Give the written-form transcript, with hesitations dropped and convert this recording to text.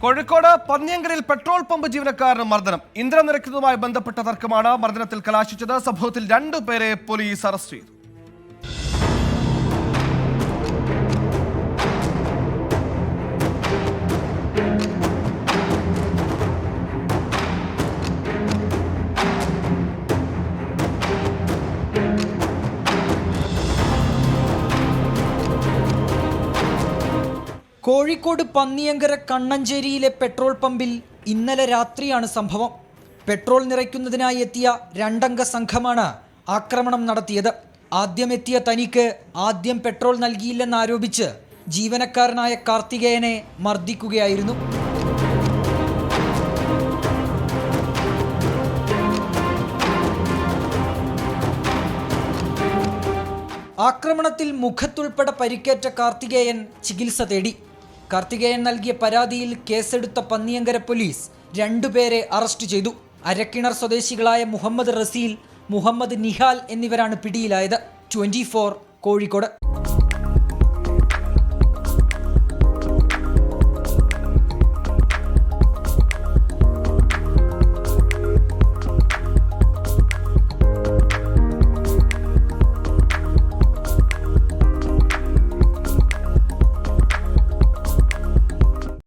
Kozhikode പന്നിയങ്കരയിൽ petrol pump ജീവനക്കാരന് മർദ്ദനം. ഇന്ധനം നിറയ്ക്കുന്നതുമായി ബന്ധപ്പെട്ട തർക്കമാണ് മർദ്ദനത്തിൽ കലാശിച്ചത്. സംഭവത്തിൽ 2 പേരെ പോലീസ് അറസ്റ്റ് ചെയ്തു. കോഴിക്കോട് പന്നിയങ്കര കണ്ണഞ്ചേരിയിലെ പെട്രോൾ പമ്പിൽ ഇന്നലെ രാത്രിയാണ് സംഭവം. പെട്രോൾ നിറയ്ക്കുന്നതിനായി എത്തിയ 2 അംഗ സംഘമാണ് ആക്രമണം നടത്തിയത്. ആദ്യം എത്തിയ തനിക്ക് ആദ്യം പെട്രോൾ നൽകിയില്ലെന്നാരോപിച്ച് ജീവനക്കാരനായ കാർത്തികേയനെ മർദ്ദിക്കുകയായിരുന്നു. ആക്രമണത്തിൽ മുഖത്തുൾപ്പെടെ പരിക്കേറ്റ കാർത്തികേയൻ ചികിത്സ തേടി. കാർത്തികേയൻ നൽകിയ പരാതിയിൽ കേസെടുത്ത പന്നിയങ്കര പോലീസ് 2 പേരെ അറസ്റ്റ് ചെയ്തു. അരക്കിണർ സ്വദേശികളായ മുഹമ്മദ് റസീൽ, മുഹമ്മദ് നിഹാൽ എന്നിവരാണ് പിടിയിലായത്. 24 കോഴിക്കോട്.